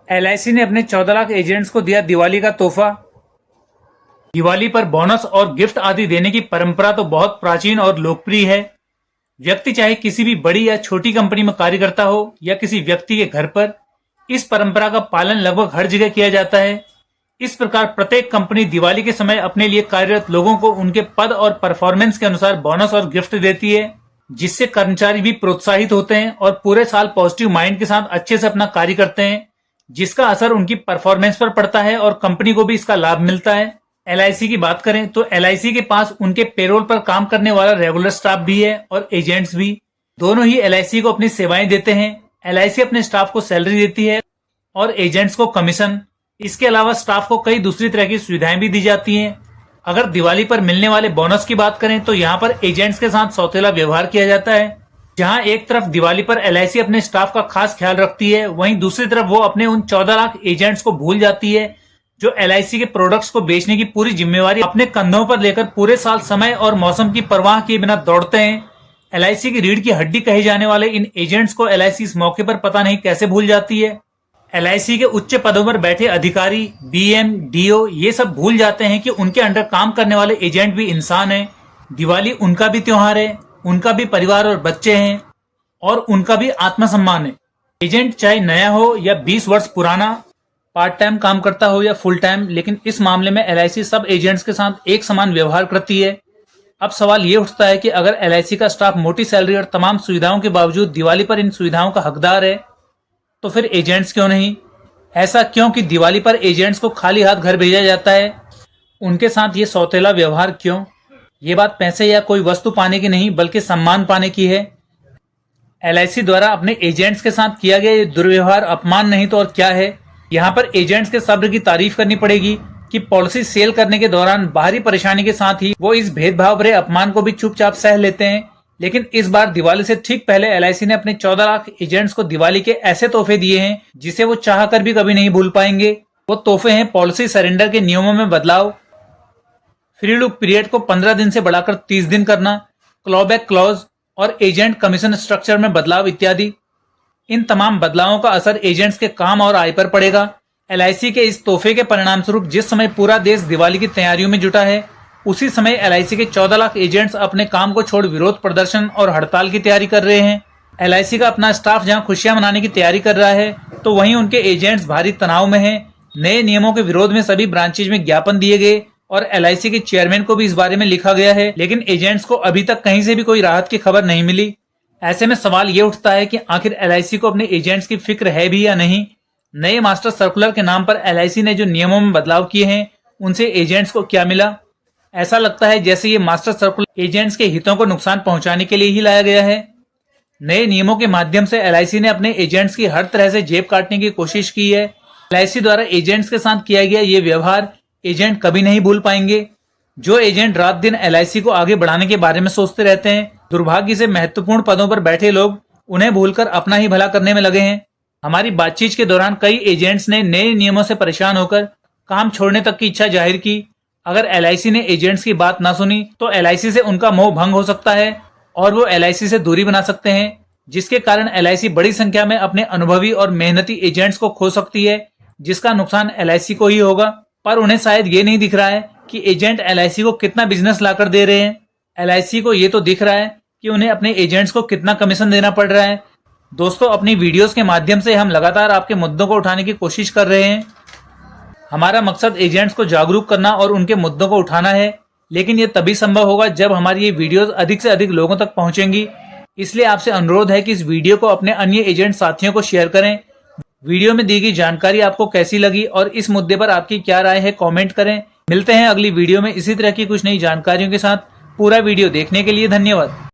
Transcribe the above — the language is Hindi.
एलआईसी ने अपने 14 लाख एजेंट्स को दिया दिवाली का तोहफा। दिवाली पर बोनस और गिफ्ट आदि देने की परंपरा तो बहुत प्राचीन और लोकप्रिय है। व्यक्ति चाहे किसी भी बड़ी या छोटी कंपनी में कार्य करता हो या किसी व्यक्ति के घर पर, इस परंपरा का पालन लगभग हर जगह किया जाता है। इस प्रकार प्रत्येक कंपनी दिवाली के समय अपने लिए कार्यरत लोगों को उनके पद और परफॉर्मेंस के अनुसार बोनस और गिफ्ट देती है, जिससे कर्मचारी भी प्रोत्साहित होते हैं और पूरे साल पॉजिटिव माइंड के साथ अच्छे से अपना कार्य करते हैं, जिसका असर उनकी परफॉर्मेंस पर पड़ता है और कंपनी को भी इसका लाभ मिलता है। एलआईसी की बात करें तो एलआईसी के पास उनके पेरोल पर काम करने वाला रेगुलर स्टाफ भी है और एजेंट्स भी, दोनों ही एलआईसी को अपनी सेवाएं देते हैं। एलआईसी अपने स्टाफ को सैलरी देती है और एजेंट्स को कमीशन। इसके अलावा स्टाफ को कई दूसरी तरह की सुविधाएं भी दी जाती हैं। अगर दिवाली पर मिलने वाले बोनस की बात करें तो यहाँ पर एजेंट्स के साथ सौतेला व्यवहार किया जाता है। जहाँ एक तरफ दिवाली पर एलआईसी अपने स्टाफ का खास ख्याल रखती है, वहीं दूसरी तरफ वो अपने उन 14 लाख एजेंट्स को भूल जाती है जो एलआईसी के प्रोडक्ट्स को बेचने की पूरी जिम्मेवारी अपने कंधों पर लेकर पूरे साल समय और मौसम की परवाह किए बिना दौड़ते हैं। एलआईसी की रीढ़ की हड्डी कहे जाने वाले इन एजेंट्स को एलआईसी इस मौके पर पता नहीं कैसे भूल जाती है। एलआईसी के उच्च पदों पर बैठे अधिकारी, बीएम, डीओ ये सब भूल जाते हैं कि उनके अंडर काम करने वाले एजेंट भी इंसान हैं। दिवाली उनका भी त्योहार है, उनका भी परिवार और बच्चे हैं और उनका भी आत्मसम्मान है। एजेंट चाहे नया हो या 20 वर्ष पुराना, पार्ट टाइम काम करता हो या फुल टाइम, लेकिन इस मामले में एलआईसी सब एजेंट्स के साथ एक समान व्यवहार करती है। अब सवाल ये उठता है कि अगर एलआईसी का स्टाफ मोटी सैलरी और तमाम सुविधाओं के बावजूद दिवाली पर इन सुविधाओं का हकदार है, तो फिर एजेंट्स क्यों नहीं? ऐसा क्यों कि दिवाली पर एजेंट्स को खाली हाथ घर भेजा जाता है? उनके साथ ये सौतेला व्यवहार क्यों? ये बात पैसे या कोई वस्तु पाने की नहीं बल्कि सम्मान पाने की है। एलआईसी द्वारा अपने एजेंट्स के साथ किया गया ये दुर्व्यवहार अपमान नहीं तो और क्या है। यहाँ पर एजेंट्स के सब्र की तारीफ करनी पड़ेगी कि पॉलिसी सेल करने के दौरान बाहरी परेशानी के साथ ही वो इस भेदभाव भरे अपमान को भी चुपचाप सह लेते हैं। लेकिन इस बार दिवाली से ठीक पहले एलआईसी ने अपने 14 लाख एजेंट्स को दिवाली के ऐसे तोहफे दिए हैं जिसे वो चाहकर भी कभी नहीं भूल पाएंगे। वो तोहफे हैं पॉलिसी सरेंडर के नियमों में बदलाव, फ्री लुक पीरियड को 15 दिन से बढ़ाकर 30 दिन करना, क्लॉबैक क्लॉज और एजेंट कमीशन स्ट्रक्चर में बदलाव इत्यादि। इन तमाम बदलावों का असर एजेंट्स के काम और आय पर पड़ेगा। एलआईसी के इस तोहफे के परिणाम स्वरूप जिस समय पूरा देश दिवाली की तैयारियों में जुटा है, उसी समय एलआईसी के 14 लाख एजेंट्स अपने काम को छोड़ विरोध प्रदर्शन और हड़ताल की तैयारी कर रहे हैं। एलआईसी का अपना स्टाफ जहां खुशियां मनाने की तैयारी कर रहा है, तो वहीं उनके एजेंट्स भारी तनाव में हैं। नए नियमों के विरोध में सभी ब्रांचेज में ज्ञापन दिए गए और एलआईसी के चेयरमैन को भी इस बारे में लिखा गया है, लेकिन एजेंट्स को अभी तक कहीं से भी कोई राहत की खबर नहीं मिली। ऐसे में सवाल ये उठता है कि आखिर एलआईसी को अपने एजेंट्स की फिक्र है भी या नहीं। नए मास्टर सर्कुलर के नाम पर एलआईसी ने जो नियमों में बदलाव किए हैं, उनसे एजेंट्स को क्या मिला? ऐसा लगता है जैसे ये मास्टर सर्कुलर एजेंट्स के हितों को नुकसान पहुंचाने के लिए ही लाया गया है। नए नियमों के माध्यम से एलआईसी ने अपने एजेंट्स की हर तरह से जेब काटने की कोशिश की है। एलआईसी द्वारा एजेंट्स के साथ किया गया ये व्यवहार एजेंट कभी नहीं भूल पाएंगे। जो एजेंट रात दिन एलआईसी को आगे बढ़ाने के बारे में सोचते रहते हैं, दुर्भाग्य से महत्वपूर्ण पदों पर बैठे लोग उन्हें भूलकर अपना ही भला करने में लगे हैं। हमारी बातचीत के दौरान कई एजेंट्स ने नए नियमों से परेशान होकर काम छोड़ने तक की इच्छा जाहिर की। अगर एलआईसी ने एजेंट्स की बात ना सुनी तो एलआईसी से उनका मोह भंग हो सकता है और वो एलआईसी से दूरी बना सकते हैं, जिसके कारण एलआईसी बड़ी संख्या में अपने अनुभवी और मेहनती एजेंट्स को खो सकती है, जिसका नुकसान एलआईसी को ही होगा। पर उन्हें शायद ये नहीं दिख रहा है कि एजेंट एलआईसी को कितना बिजनेस लाकर दे रहे हैं। एलआईसी को ये तो दिख रहा है कि उन्हें अपने एजेंट्स को कितना कमीशन देना पड़ रहा है। दोस्तों, अपनी वीडियोस के माध्यम से हम लगातार आपके मुद्दों को उठाने की कोशिश कर रहे हैं। हमारा मकसद एजेंट्स को जागरूक करना और उनके मुद्दों को उठाना है, लेकिन ये तभी संभव होगा जब हमारी ये वीडियोस अधिक से अधिक लोगों तक पहुंचेंगी। इसलिए आपसे अनुरोध है कि इस वीडियो को अपने अन्य एजेंट साथियों को शेयर करें। वीडियो में दी गई जानकारी आपको कैसी लगी और इस मुद्दे पर आपकी क्या राय है, कमेंट करें। मिलते हैं अगली वीडियो में इसी तरह की कुछ नई जानकारियों के साथ। पूरा वीडियो देखने के लिए धन्यवाद।